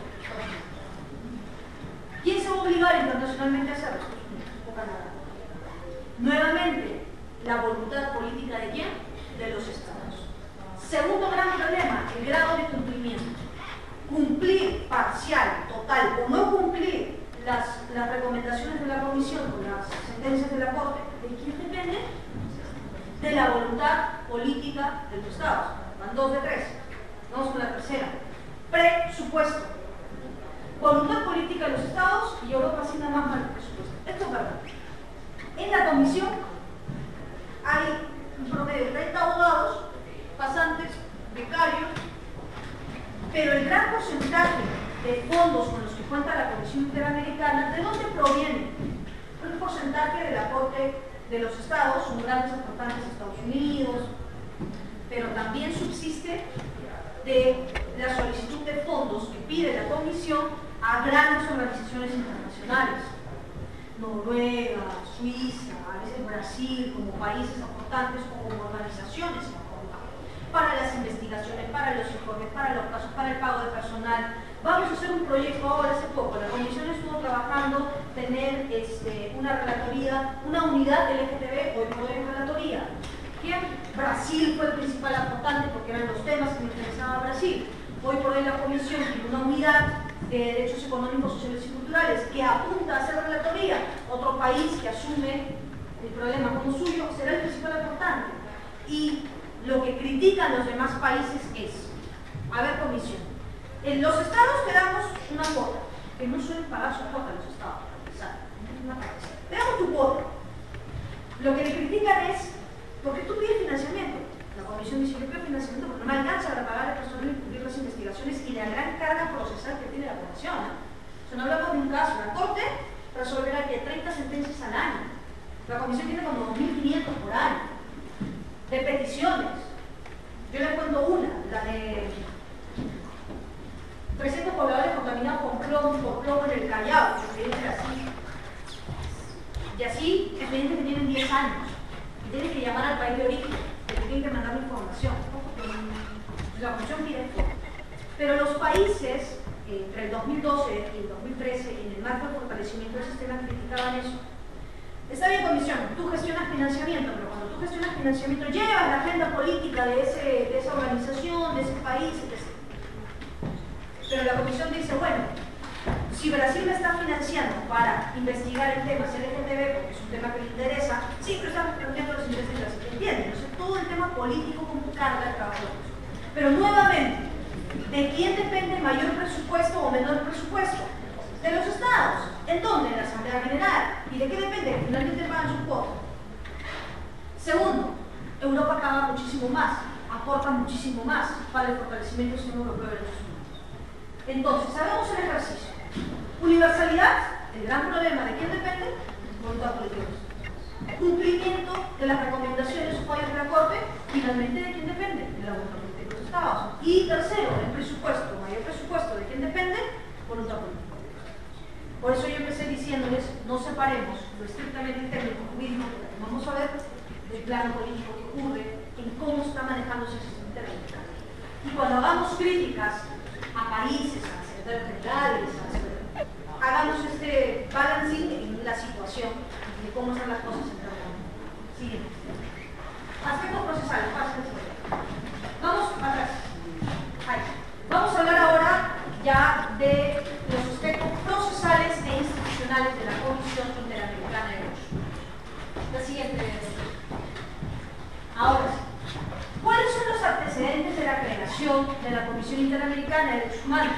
¿Quién se va a obligar internacionalmente a hacerlo? O Canadá. Nuevamente, ¿la voluntad política de quién? De los estados. Segundo gran problema, el grado de cumplimiento. Cumplir parcial, total, o no cumplir las recomendaciones de la Comisión o las sentencias de la Corte, ¿de quién depende? de la voluntad política de los estados. Van 2 de 3. Vamos con la tercera. Presupuesto. Voluntad política de los estados, y Europa asigna más mal presupuesto. Esto es verdad. En la comisión hay un promedio de 30 abogados, pasantes, becarios, pero el gran porcentaje de fondos con los que cuenta la Comisión Interamericana, ¿de dónde proviene? Un porcentaje del aporte de los estados, son grandes aportantes de Estados Unidos, pero también subsiste de la solicitud de fondos que pide la Comisión a grandes organizaciones internacionales, Noruega, Suiza, a veces Brasil, como países aportantes o como organizaciones aportantes, para las investigaciones, para los informes, para los casos, para el pago de personal. Vamos a hacer un proyecto ahora hace poco, la Comisión estuvo trabajando tener una relatoría, una unidad LGTB, hoy por hoy en relatoría. Brasil fue el principal aportante porque eran los temas que me interesaba a Brasil. Hoy por hoy la Comisión tiene una unidad de derechos económicos, sociales y culturales que apunta a hacer relatoría. Otro país que asume el problema como suyo será el principal aportante. Y lo que critican los demás países es, a ver, Comisión, en los estados te damos una cuota, que no suelen pagar su cuota los estados, te damos tu cuota. Lo que le critican es, ¿por qué tú pides financiamiento? La Comisión dice, yo pido financiamiento porque no me alcanza para pagar al personal y cumplir las investigaciones y la gran carga procesal que tiene la población. O sea, no hablamos de un caso, la Corte resolverá que 30 sentencias al año. La Comisión tiene como 2.500 por año de peticiones. Yo les cuento una, la de 300 pobladores contaminados por plomo en el Callao, expedientes así. Y así, expedientes que tienen 10 años. Y tienen que llamar al país de origen, que tienen que mandar información. La Comisión pide fondo. Pero los países, entre el 2012 y el 2013, en el marco del fortalecimiento del sistema, criticaban eso. Está bien, Comisión, tú gestionas financiamiento, pero cuando tú gestionas financiamiento, llevas la agenda política de esa organización, de ese país, etc. Pero la Comisión dice, bueno, si Brasil me está financiando para investigar el tema LGTB, porque es un tema que le interesa, sí, pero estamos planteando los intereses de Brasil, ¿entienden? Entonces, todo el tema político como carga de trabajo. Pero nuevamente, ¿de quién depende mayor presupuesto o menor presupuesto? De los estados. ¿En dónde? En la Asamblea General. ¿Y de qué depende? Que finalmente pagan su cuota. Segundo, Europa paga muchísimo más, aporta muchísimo más para el fortalecimiento del sistema europeo de derechos humanos. Entonces, hagamos el ejercicio. Universalidad, el gran problema, ¿de quién depende? Voluntad política. Cumplimiento de las recomendaciones o fallos de la Corte, finalmente, ¿de quién depende? De la voluntad política de los estados. Y tercero, el presupuesto, mayor presupuesto, ¿de quién depende? Voluntad política. Por eso yo empecé diciéndoles, no separemos lo estrictamente técnico jurídico, porque vamos a ver del plano político que ocurre, en cómo está manejándose el sistema interamericano. Y cuando hagamos críticas a países, a secretarios generales, hagamos este balancing en la situación de cómo están las cosas en cada uno. Siguiente. Aspectos procesales, fáciles. Vamos atrás. Ahí. Vamos a hablar ahora ya de los aspectos procesales e institucionales de la Comisión Interamericana de Derechos Humanos. La siguiente. Ahora sí. ¿Cuáles son los antecedentes de la creación de la Comisión Interamericana de Derechos Humanos?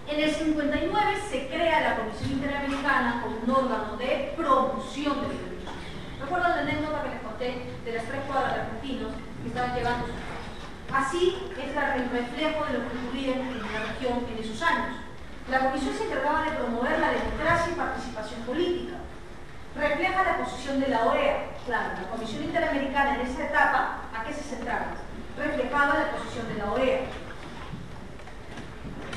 En el 59 se crea la Comisión Interamericana como un órgano de promoción de los derechos humanos. ¿Recuerdan la anécdota que les conté de las 3 cuadras de argentinos que estaban llevando sus casos? Así es el reflejo de lo que ocurría en la región en esos años. La Comisión se encargaba de promover la democracia y participación política. Refleja la posición de la OEA. Claro, la Comisión Interamericana en esa etapa, ¿a qué se centraba? Reflejaba la posición de la OEA.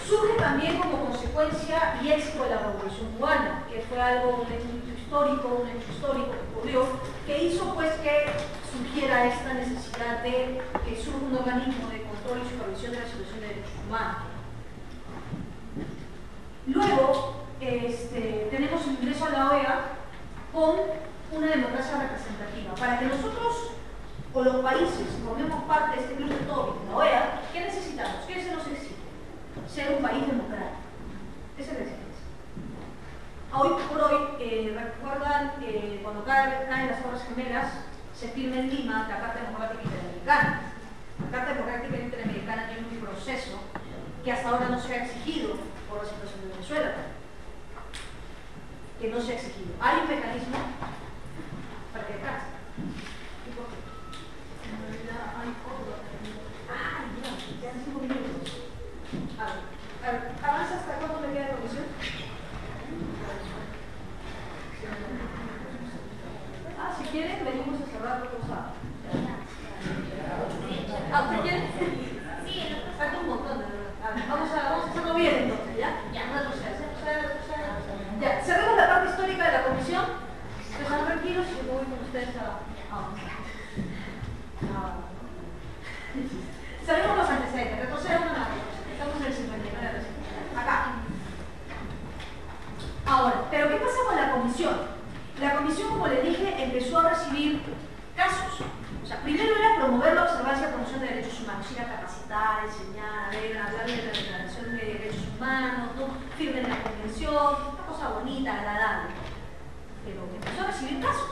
Surge también como consecuencia y éxito de la Revolución Cubana, que fue un hecho histórico que ocurrió, que hizo pues que surgiera esta necesidad de que surja un organismo de control y supervisión de la situación de derechos humanos. Luego, tenemos el ingreso a la OEA con una democracia representativa. Para que nosotros o los países formemos parte de este club de todos, la OEA, ¿qué necesitamos? ¿Qué se nos exige? Ser un país democrático. Esa es la exigencia. Hoy por hoy, recuerdan cuando caen las Torres Gemelas, se firma en Lima la Carta Democrática Interamericana. La Carta Democrática Interamericana tiene un proceso que hasta ahora no se ha exigido por la situación de Venezuela, que no se ha exigido. Hay un mecanismo para que descanse. ¿Y por qué? En realidad hay otro. Ya, quedan 5 minutos. A ver, avanza hasta cuándo me queda de comisión. Si quieren, venimos a cerrar la cosa. ¿Usted quiere? Sí, falta un montón, de verdad. A ver, vamos a hacerlo bien entonces, ¿ya? Ya, cerremos la parte histórica de la comisión. Están tranquilos y voy con ustedes a avanzar. Sabemos los antecedentes, retrocedemos una vez. Estamos en el 59. Acá. Ahora, ¿pero qué pasa con la comisión? La comisión, como les dije, empezó a recibir casos. O sea, primero era promover la observancia y promoción de derechos humanos, ir a capacitar, enseñar, hablar de la Declaración de Derechos Humanos, ¿no? Firmen la convención, una cosa bonita, agradable. Pero empezó a recibir casos.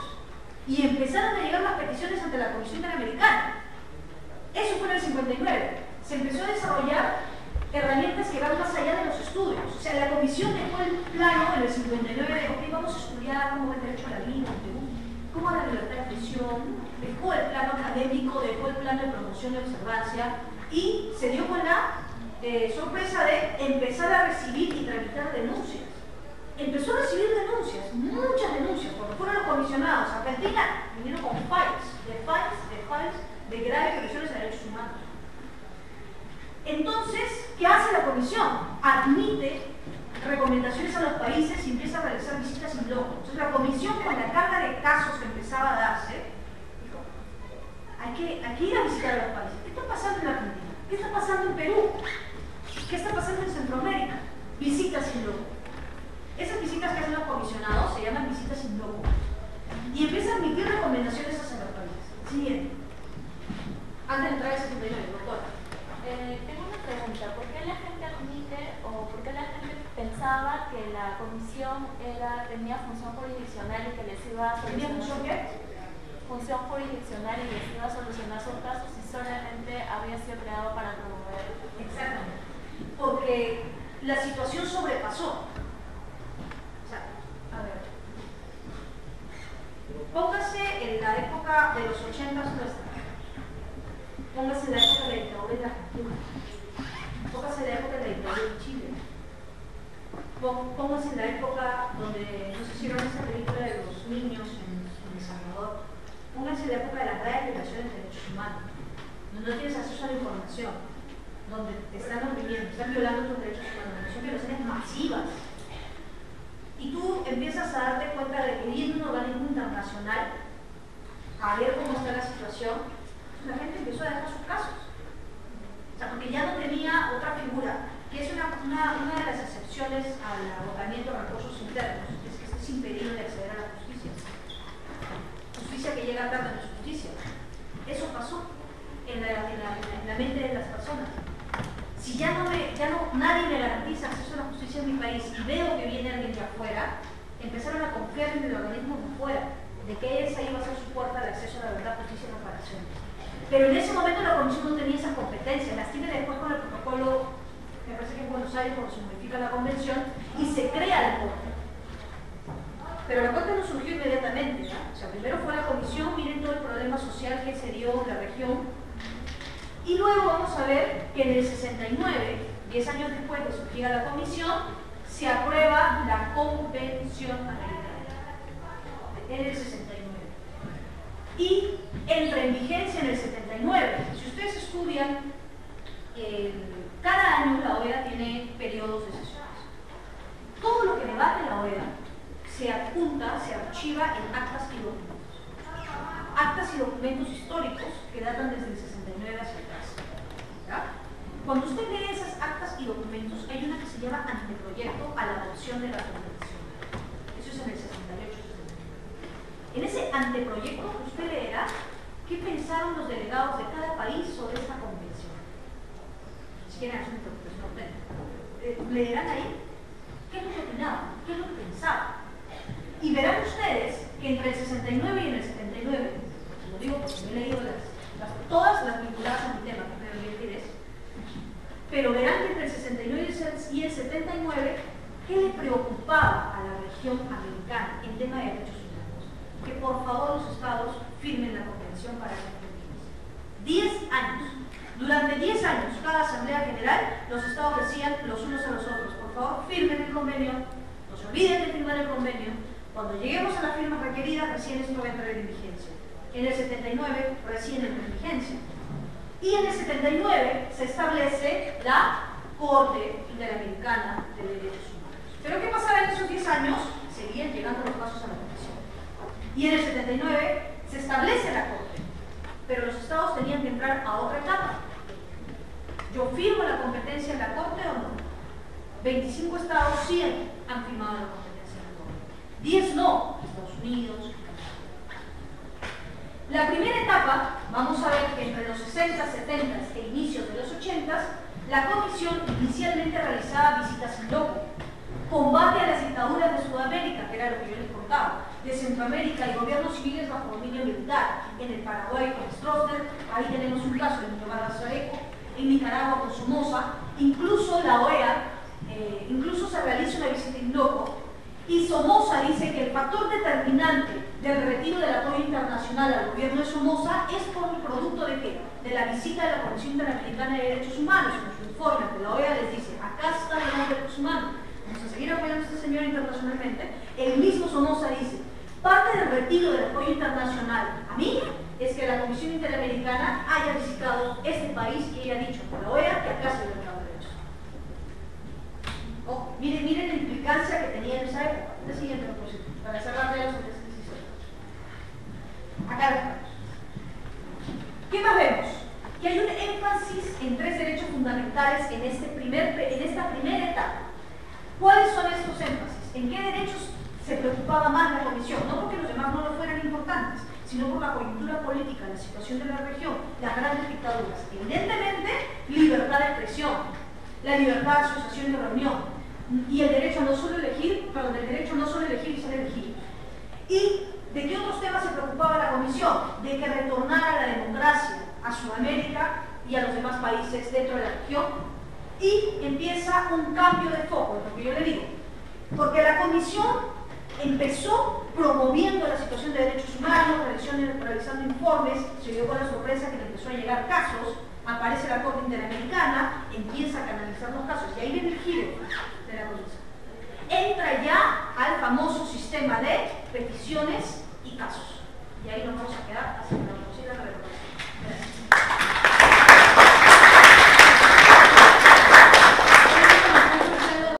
Y empezaron a llegar las peticiones ante la Comisión Interamericana. Eso fue en el 59. Se empezó a desarrollar herramientas que van más allá de los estudios. O sea, la comisión dejó el plano en el 59 de, ok, vamos a estudiar cómo va el derecho a la vida en Perú, cómo va la libertad de expresión, dejó el plano académico, dejó el plano de promoción y observancia y se dio con la sorpresa de empezar a recibir y tramitar denuncias. Empezó a recibir denuncias, muchas denuncias, porque fueron los comisionados a Argentina, vinieron con files de graves violaciones a derechos humanos. Entonces, ¿qué hace la comisión? Admite recomendaciones a los países y empieza a realizar visitas in loco. Entonces, la comisión, con la carga de casos que empezaba a darse, dijo, hay que ir a visitar a los países. ¿Qué está pasando en Argentina? ¿Qué está pasando en Perú? ¿Qué está pasando en Centroamérica? Visitas in loco. Esas visitas que hacen los comisionados se llaman visitas in loco. Y empieza a emitir recomendaciones hacia los países. Siguiente. Antes de entrar al 69, doctora. Tengo una pregunta. ¿Por qué la gente admite o por qué la gente pensaba que la comisión tenía función jurisdiccional y que les iba a ¿Tenía función qué? Función jurisdiccional y les iba a solucionar sus casos y solamente había sido creado para promover? Exactamente. Porque la situación sobrepasó. O sea, a ver. Póngase en la época de los 80s nuestra. Póngase en la época de la dictadura de Argentina. Póngase en la época de la dictadura de Chile. Póngase en la época donde no se hicieron esa película de los niños en El Salvador. Póngase en la época de las graves violaciones de derechos humanos, donde no tienes acceso a la información, donde te están oprimiendo, están violando tus derechos humanos, donde son violaciones masivas. Y tú empiezas a darte cuenta de que ir a un organismo internacional a ver cómo está la situación, la gente empezó a dejar sus casos. O sea, porque ya no tenía otra figura, que es una de las excepciones al agotamiento de recursos internos, es que estés impedido de acceder a la justicia. Justicia que llega tarde, no es justicia. Eso pasó en la mente de las personas. Si nadie me garantiza acceso a la justicia en mi país y veo que viene alguien de afuera, empezaron a confiar en el organismo de afuera, de que esa iba a ser su puerta de acceso a la verdad, justicia y reparación. Pero en ese momento la comisión no tenía esas competencias, las tiene después con el protocolo, me parece que en Buenos Aires, cuando se modifica la convención, y se crea la Corte. Pero la Corte no surgió inmediatamente, ¿no? O sea, primero fue la comisión, miren todo el problema social que se dio en la región, y luego vamos a ver que en el 69, 10 años después de surgir la comisión, se aprueba la Convención Americana, en el 69. Y entra en vigencia en el 79. Si ustedes estudian, cada año la OEA tiene periodos de sesiones. Todo lo que debate la OEA se adjunta, se archiva en actas y documentos. Actas y documentos históricos que datan desde el 69 hacia atrás. ¿Ya? Cuando usted lee esas actas y documentos, hay una que se llama anteproyecto a la adopción de la convención. Eso es en el 68. En ese anteproyecto usted leerá qué pensaron los delegados de cada país sobre esta convención. Si quieren hacer una interpretación, leerán ahí qué es lo que opinaban, qué es lo que pensaban. Y verán ustedes que entre el 69 y el 79, lo digo porque me he leído todas las vinculadas a mi tema, que creo que interés, pero verán que entre el 69 y el 79, ¿qué le preocupaba a la región americana en tema de derechos humanos? Que por favor los estados firmen la convención para que 10 años. Durante 10 años, cada Asamblea General, los estados decían los unos a los otros, por favor, firmen el convenio, no se olviden de firmar el convenio. Cuando lleguemos a la firma requerida, recién esto va a entrar en vigencia. En el 79, recién entra en vigencia. Y en el 79 se establece la Corte Interamericana de Derechos Humanos. Pero ¿qué pasaba en esos 10 años? Seguían llegando los casos a la Comisión. Y en el 79 se establece la Corte, pero los estados tenían que entrar a otra etapa. ¿Yo firmo la competencia en la Corte o no? 25 estados sí han firmado la competencia en la Corte. 10 no, Estados Unidos. La primera etapa, vamos a ver que entre los 60, 70 e inicios de los 80, la Comisión inicialmente realizaba visitas in loco, combate a las dictaduras de Sudamérica, que era lo que yo les contaba, de Centroamérica y gobiernos civiles bajo dominio militar, en el Paraguay con Stroessner, ahí tenemos un caso de Nicolás Lazareco, en Nicaragua con Somoza, incluso la OEA, incluso se realiza una visita in loco, y Somoza dice que el factor determinante del retiro del apoyo internacional al gobierno de Somoza es por el producto de ¿qué? De la visita de la Comisión Interamericana de Derechos Humanos. En su informe de la OEA les dice, acá están los derechos humanos, vamos a seguir apoyando a este señor internacionalmente. El mismo Somoza dice, parte del retiro del apoyo internacional a mí es que la Comisión Interamericana haya visitado este país y haya dicho por la OEA que acá se le han dado derechos. Oh, miren la implicancia que tenía en esa época. La siguiente proposición, para cerrar de los antecedentes. Acá dejamos. ¿Qué más vemos? Que hay un énfasis en 3 derechos fundamentales en esta primera etapa. ¿Cuáles son estos énfasis? ¿En qué derechos se preocupaba más la Comisión? No porque los demás no lo fueran importantes, sino por la coyuntura política, la situación de la región, las grandes dictaduras. Evidentemente, libertad de expresión, la libertad de asociación y de reunión, y el derecho a no solo elegir, el derecho a no solo elegir y ser elegido. ¿Y de qué otros temas se preocupaba la Comisión? De que retornara la democracia a Sudamérica y a los demás países dentro de la región. Y empieza un cambio de foco, es lo que yo le digo. Porque la Comisión empezó promoviendo la situación de derechos humanos, realizando informes, se dio con la sorpresa que le empezó a llegar casos, aparece la Corte Interamericana, empieza a canalizar los casos, y ahí viene el giro de la Comisión. Entra ya al famoso sistema de peticiones y casos. Y ahí nos vamos a quedar hasta la próxima.